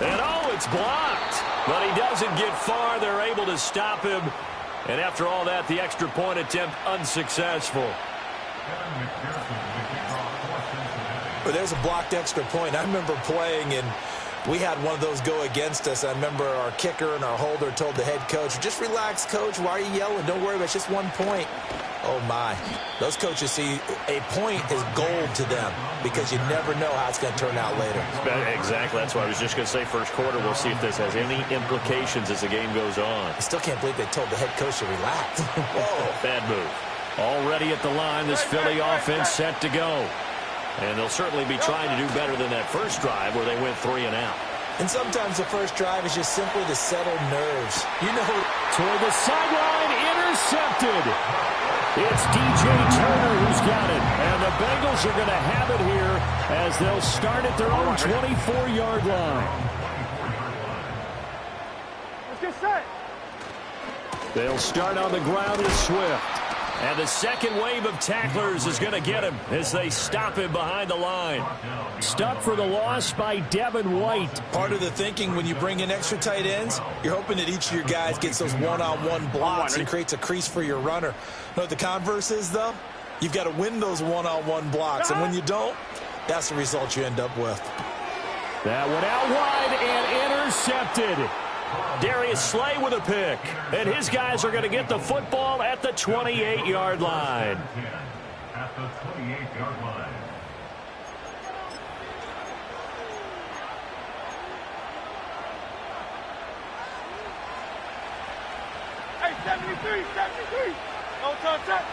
And oh, it's blocked. But he doesn't get far. They're able to stop him. And after all that, the extra point attempt unsuccessful. But there's a blocked extra point. I remember playing, and we had one of those go against us. I remember our kicker and our holder told the head coach, just relax, coach. Why are you yelling? Don't worry about it. It's just 1 point. Oh, my. Those coaches see a point is gold to them because you never know how it's going to turn out later. Exactly. That's what I was just going to say. First quarter, we'll see if this has any implications as the game goes on. I still can't believe they told the head coach to relax. Whoa. Bad move. Already at the line, this Philly offense set to go. And they'll certainly be trying to do better than that first drive where they went 3 and out. And sometimes the first drive is just simply to settle nerves. You know, toward the sideline, intercepted. It's DJ Turner who's got it. And the Bengals are going to have it here as they'll start at their own 24-yard line. Let's get set. They'll start on the ground with Swift. And the second wave of tacklers is going to get him as they stop him behind the line. Stuck for the loss by Devin White. Part of the thinking when you bring in extra tight ends, you're hoping that each of your guys gets those one-on-one blocks and creates a crease for your runner. You know what the converse is, though? You've got to win those one-on-one blocks. And when you don't, that's the result you end up with. That went out wide and intercepted. Darius Slay with a pick. And his guys are going to get the football at the 28-yard line. At the 28-yard line. Hey, 73. No touch.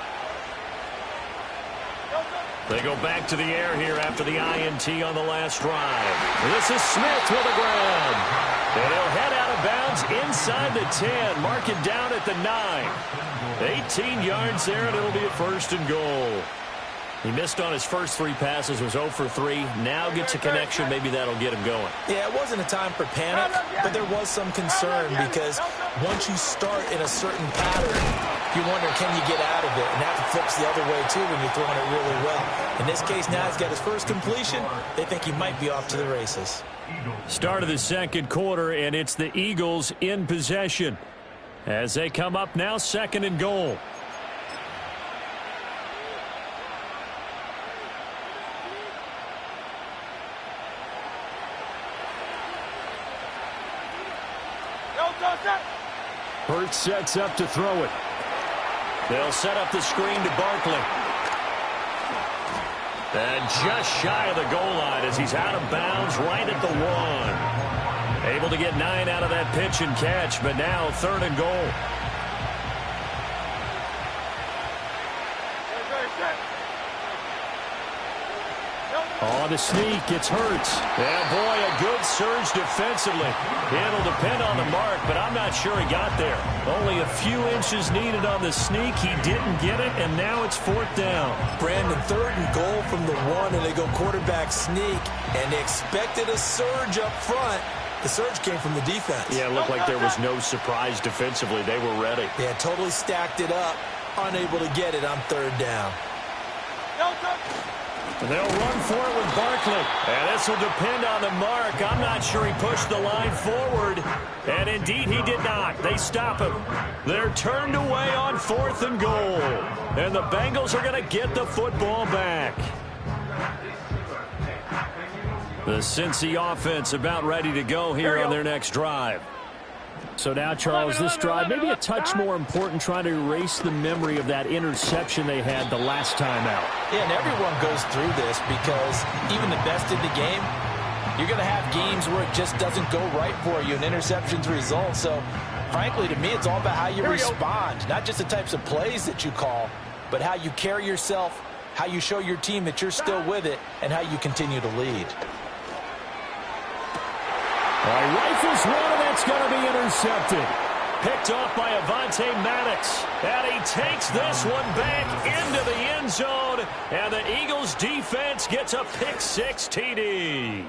They go back to the air here after the INT on the last drive. This is Smith with a grab. And he'll head out of bounds inside the 10. Mark it down at the 9. 18 yards there, and it'll be a 1st and goal. He missed on his first 3 passes, was 0 for 3. Now gets a connection. Maybe that'll get him going. Yeah, it wasn't a time for panic, but there was some concern because once you start in a certain pattern, you wonder, can you get out of it? And that flips the other way, too, when you're throwing it really well. In this case, now he's got his first completion. They think he might be off to the races. Start of the second quarter, and it's the Eagles in possession as they come up now 2nd and goal. Hurts sets up to throw it. They'll set up the screen to Barkley. And just shy of the goal line as he's out of bounds right at the 1. Able to get 9 out of that pitch and catch, but now 3rd and goal. On the sneak, it's Hurts. Yeah, boy, a good surge defensively. It'll depend on the mark, but I'm not sure he got there. Only a few inches needed on the sneak. He didn't get it, and now it's 4th down. Brandon, 3rd and goal from the 1, and they go quarterback sneak, and they expected a surge up front. The surge came from the defense. Yeah, it looked like there was no surprise defensively. They were ready. Yeah, totally stacked it up, unable to get it on 3rd down. They'll run for it with Barkley. And this will depend on the mark. I'm not sure he pushed the line forward. And indeed, he did not. They stop him. They're turned away on 4th and goal. And the Bengals are going to get the football back. The Cincy offense about ready to go here on their next drive. So now, Charles, this drive maybe a touch more important, trying to erase the memory of that interception they had the last time out. Yeah, and everyone goes through this because even the best in the game, you're going to have games where it just doesn't go right for you, and interceptions result. So, frankly, to me, it's all about how you respond, not just the types of plays that you call, but how you carry yourself, how you show your team that you're still with it, and how you continue to lead. Rifles one, and that's going to be intercepted. Picked off by Avonte Maddox. And he takes this one back into the end zone. And the Eagles defense gets a pick 6 TD.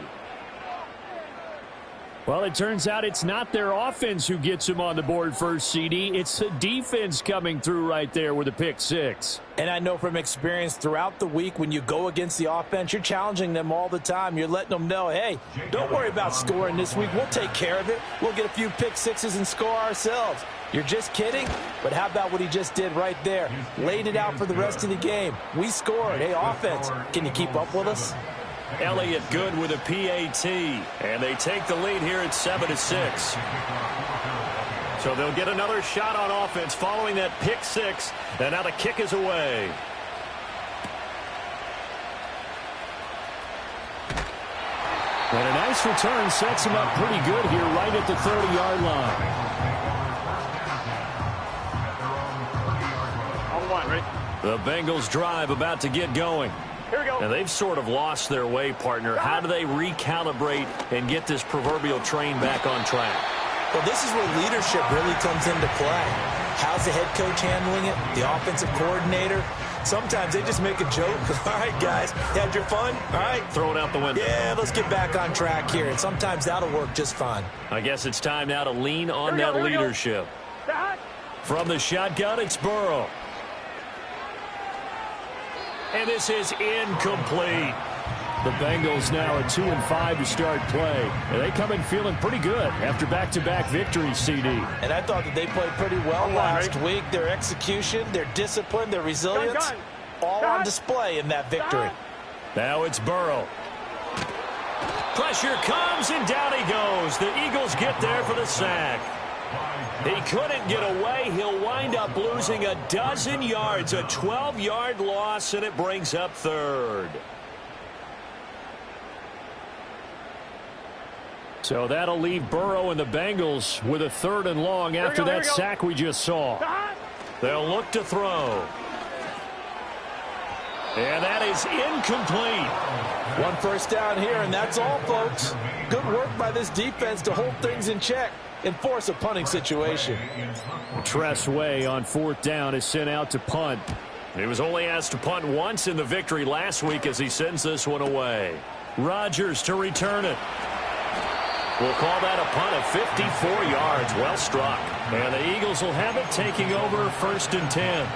Well, it turns out it's not their offense who gets them on the board first, CD. It's the defense coming through right there with a pick six. And I know from experience throughout the week when you go against the offense, you're challenging them all the time. You're letting them know, hey, don't worry about scoring this week. We'll take care of it. We'll get a few pick sixes and score ourselves. You're just kidding? But how about what he just did right there? Laid it out for the rest of the game. We scored. Hey, offense, can you keep up with us? Elliott good with a PAT, and they take the lead here at 7-6. So they'll get another shot on offense following that pick six, and now the kick is away. And a nice return sets him up pretty good here right at the 30-yard line. On one, right? The Bengals drive about to get going. Here we go. And they've sort of lost their way, partner. How do they recalibrate and get this proverbial train back on track? Well, this is where leadership really comes into play. How's the head coach handling it? The offensive coordinator? Sometimes they just make a joke. All right, guys, you had your fun? All right. Throw it out the window. Yeah, let's get back on track here. And sometimes that'll work just fine. I guess it's time now to lean on that leadership. From the shotgun, it's Burrow. And this is incomplete. The Bengals now at 2-5 to start play. And they come in feeling pretty good after back-to-back victories, CD. And I thought that they played pretty well last week. Their execution, their discipline, their resilience, all on display in that victory. Now it's Burrow. Pressure comes, and down he goes. The Eagles get there for the sack. He couldn't get away. He'll wind up losing a dozen yards, a 12-yard loss, and it brings up third. So that'll leave Burrow and the Bengals with a 3rd and long after that sack we just saw. They'll look to throw. And that is incomplete. 1 first down here, and that's all, folks. Good work by this defense to hold things in check and force a punting situation. Tress Way on 4th down is sent out to punt. He was only asked to punt once in the victory last week as he sends this one away. Rodgers to return it. We'll call that a punt of 54 yards. Well struck. And the Eagles will have it, taking over 1st and 10.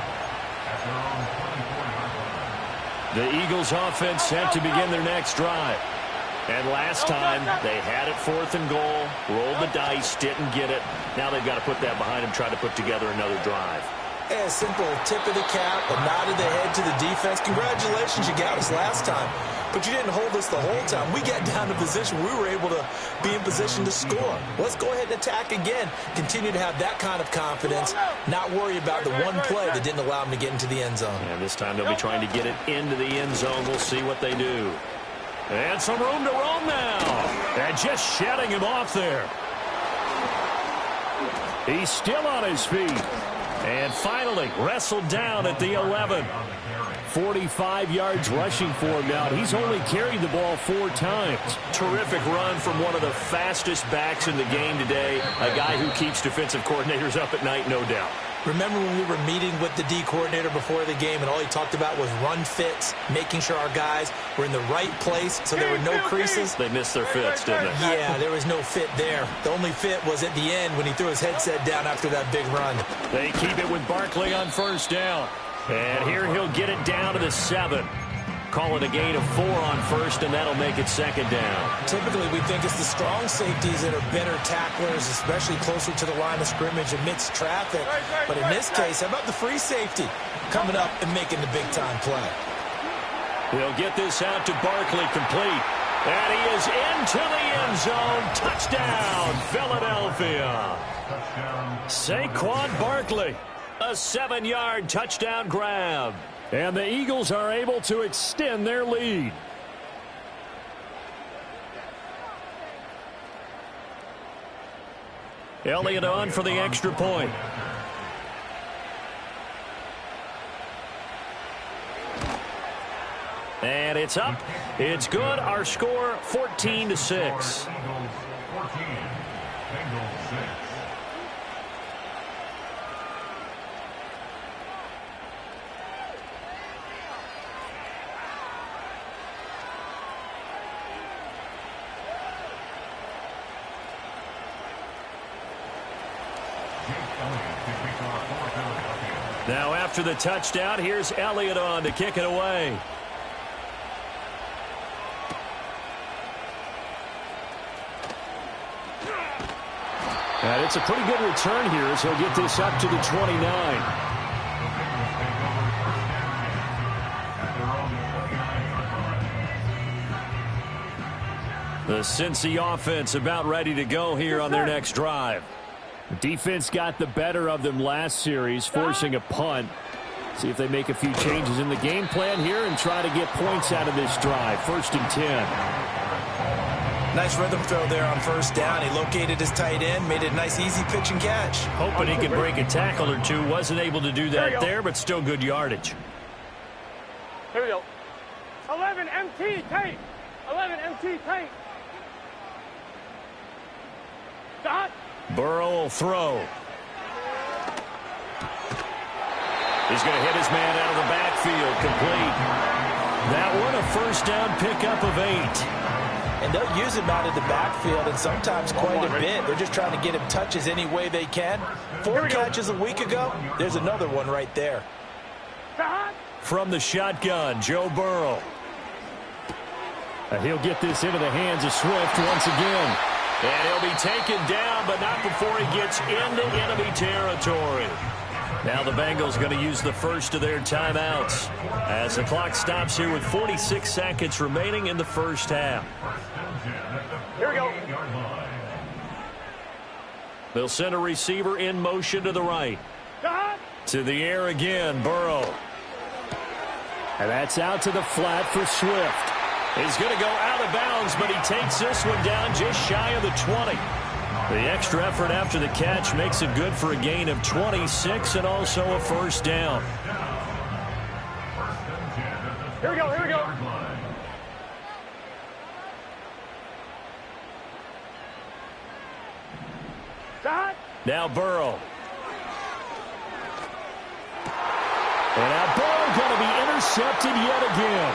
The Eagles offense set to begin their next drive. And last time, they had it 4th and goal, rolled the dice, didn't get it. Now they've got to put that behind them, try to put together another drive. A simple tip of the cap, a nod of the head to the defense. Congratulations, you got us last time. But you didn't hold us the whole time. We got down to position. We were able to be in position to score. Let's go ahead and attack again. Continue to have that kind of confidence. Not worry about the one play that didn't allow them to get into the end zone. And this time they'll be trying to get it into the end zone. We'll see what they do. And some room to roam now. And just shutting him off there. He's still on his feet. And finally wrestled down at the 11. 45 yards rushing for him now. He's only carried the ball 4 times. Terrific run from one of the fastest backs in the game today. A guy who keeps defensive coordinators up at night, no doubt. Remember when we were meeting with the D coordinator before the game and all he talked about was run fits, making sure our guys were in the right place so there were no creases? They missed their fits, didn't they? Yeah, there was no fit there. The only fit was at the end when he threw his headset down after that big run. They keep it with Barkley on 1st down. And here he'll get it down to the 7. Call it a gain of 4 on 1st, and that'll make it 2nd down. Typically, we think it's the strong safeties that are better tacklers, especially closer to the line of scrimmage amidst traffic. But in this case, how about the free safety coming up and making the big-time play? He'll get this out to Barkley, complete. And he is into the end zone. Touchdown, Philadelphia. Saquon Barkley. A 7-yard touchdown grab. And the Eagles are able to extend their lead. Elliott on for the extra point. And it's up. It's good. Our score 14-6. Now after the touchdown, here's Elliott on to kick it away. And it's a pretty good return here as he'll get this up to the 29. The Cincy offense about ready to go here on their next drive. The defense got the better of them last series, forcing a punt. See if they make a few changes in the game plan here and try to get points out of this drive. 1st and 10. Nice rhythm throw there on 1st down. He located his tight end, made it a nice easy pitch and catch. Hoping he could break a tackle or two. Wasn't able to do that there, but still good yardage. Here we go. 11 MT tape. 11 MT tape. Dot. Burrow will throw. He's going to hit his man out of the backfield. Complete. That one a 1st down pickup of 8. And they'll use him out of the backfield, and sometimes quite a bit. They're just trying to get him touches any way they can. 4 catches a week ago. There's another one right there. From the shotgun, Joe Burrow. He'll get this into the hands of Swift once again. And he'll be taken down, but not before he gets into enemy territory. Now the Bengals going to use the first of their timeouts as the clock stops here with 46 seconds remaining in the first half. Here we go. They'll send a receiver in motion to the right. To the air again, Burrow. And that's out to the flat for Swift. He's going to go out of bounds, but he takes this one down just shy of the 20. The extra effort after the catch makes it good for a gain of 26 and also a 1st down. Here we go, here we go. Dot. Now Burrow. And now Burrow going to be intercepted yet again.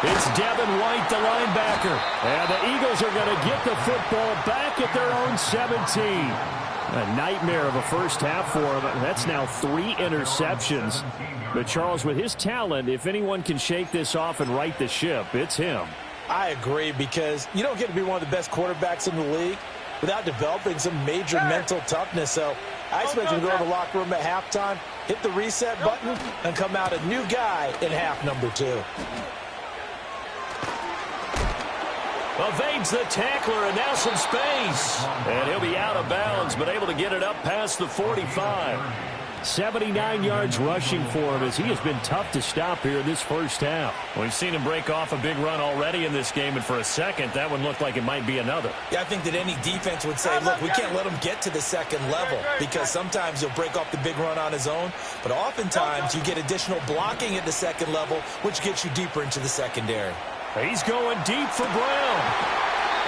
It's Devin White, the linebacker. And the Eagles are going to get the football back at their own 17. A nightmare of a first half for him. That's now 3 interceptions. But Charles, with his talent, if anyone can shake this off and right the ship, it's him. I agree, because you don't get to be one of the best quarterbacks in the league without developing some major mental toughness. So I expect him to go to the locker room at halftime, hit the reset button, and come out a new guy in half number 2. Evades the tackler, and now some space. And he'll be out of bounds, but able to get it up past the 45. 79 yards rushing for him as he has been tough to stop here in this first half. We've seen him break off a big run already in this game, and for a second, that one looked like it might be another. Yeah, I think that any defense would say, look, we can't let him get to the second level, because sometimes he'll break off the big run on his own, but oftentimes you get additional blocking at the second level, which gets you deeper into the secondary. He's going deep for Brown.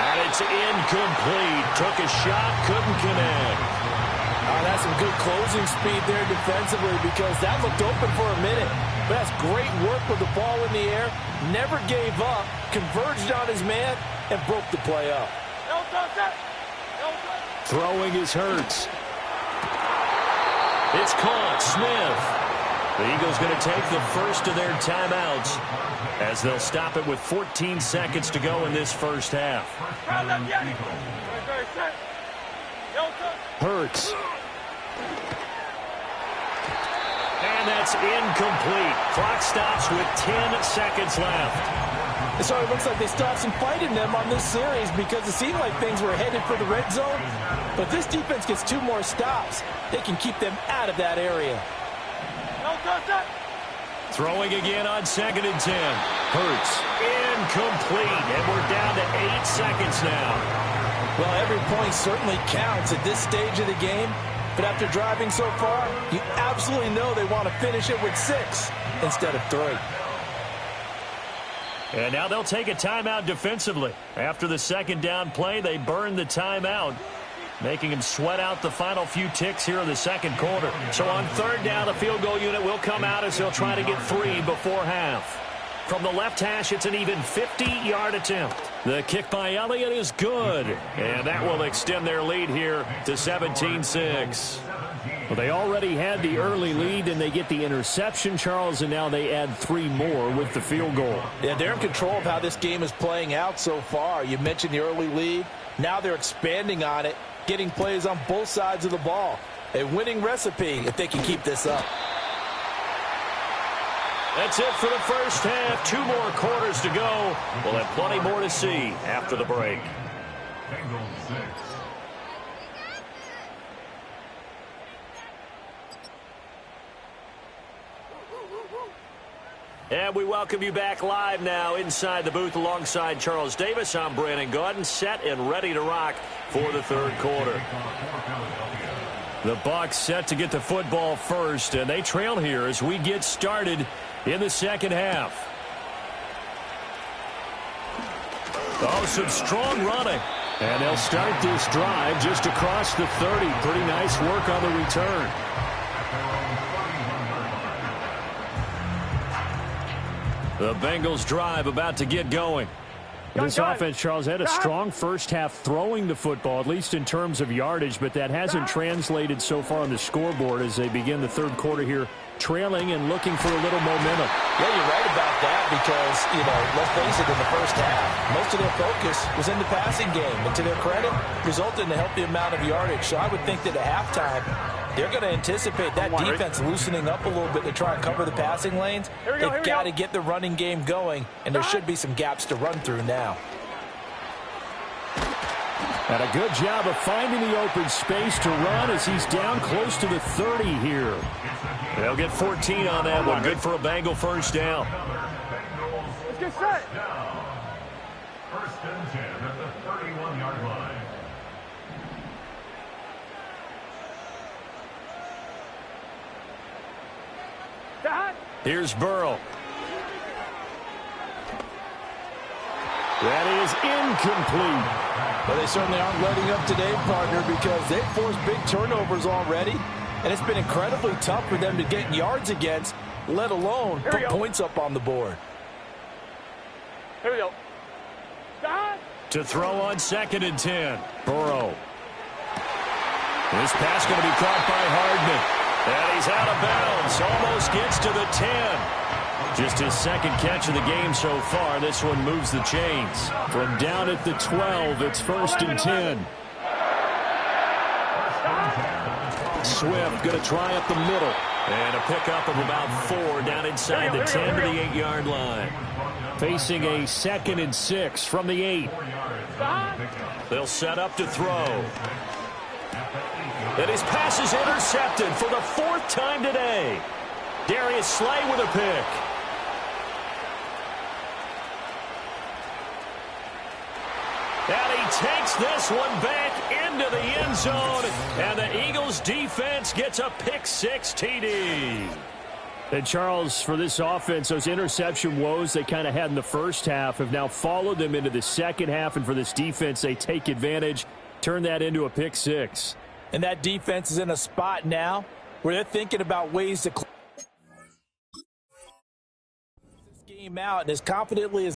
And it's incomplete. Took a shot, couldn't connect. That's some good closing speed there defensively, because that looked open for a minute. But that's great work with the ball in the air. Never gave up, converged on his man, and broke the play up. Throwing is Hurts. It's caught. Smith. The Eagles going to take the first of their timeouts as they'll stop it with 14 seconds to go in this first half. Hurts. And that's incomplete. Clock stops with 10 seconds left. So it looks like they stopped some fight in them on this series, because it seemed like things were headed for the red zone. But this defense gets 2 more stops. They can keep them out of that area. Throwing again on 2nd and 10. Hurts. Incomplete. And we're down to 8 seconds now. Well, every point certainly counts at this stage of the game. But after driving so far, you absolutely know they want to finish it with 6 instead of 3. And now they'll take a timeout defensively. After the 2nd down play, they burn the timeout, making him sweat out the final few ticks here in the 2nd quarter. So on 3rd down, the field goal unit will come out as they'll try to get 3 before half. From the left hash, it's an even 50-yard attempt. The kick by Elliott is good, and that will extend their lead here to 17-6. Well, they already had the early lead, and they get the interception, Charles, and now they add 3 more with the field goal. Yeah, they're in control of how this game is playing out so far. You mentioned the early lead. Now they're expanding on it, getting plays on both sides of the ball. A winning recipe if they can keep this up. That's it for the first half. 2 more quarters to go. We'll have plenty more to see after the break. Bengals 6. And we welcome you back live now inside the booth alongside Charles Davis. I'm Brandon Gaudin, set and ready to rock for the third quarter. The Bucs set to get the football first, and they trail here as we get started in the second half. Oh, some strong running. And they'll start this drive just across the 30. Pretty nice work on the return. The Bengals drive about to get going. This offense, Charles, had a strong first half throwing the football, at least in terms of yardage, but that hasn't translated so far on the scoreboard as they begin the third quarter here, trailing and looking for a little momentum. Yeah, you're right about that because, let's face it, in the first half, most of their focus was in the passing game. And to their credit, resulted in a healthy amount of yardage. So I would think that at halftime, they're going to anticipate that defense loosening up a little bit to try and cover the passing lanes. They've got to get the running game going, and there should be some gaps to run through now. And a good job of finding the open space to run as he's down close to the 30 here. They'll get 14 on that one. Good for a Bengal first down. Let's get set. First and 10 at the 31-yard line. Here's Burrow. That is incomplete. Well, they certainly aren't letting up today, partner, because they've forced big turnovers already, and it's been incredibly tough for them to get yards against, let alone put points up on the board. Here we go. To throw on 2nd and 10. Burrow. This pass going to be caught by Hardman. And he's out of bounds. Almost gets to the 10. Just his second catch of the game so far. This one moves the chains. From down at the 12, it's 1st and 10. Swift going to try up the middle. And a pickup of about 4 down inside the 10 to the 8-yard line. Facing a 2nd and 6 from the 8. They'll set up to throw. And his pass is intercepted for the 4th time today. Darius Slay with a pick. And he takes this one back into the end zone. And the Eagles defense gets a pick-6 TD. And Charles, for this offense, those interception woes they kind of had in the first half have now followed them into the second half. And for this defense, they take advantage, turn that into a pick-6. And that defense is in a spot now where they're thinking about ways to close this game out, and as confidently as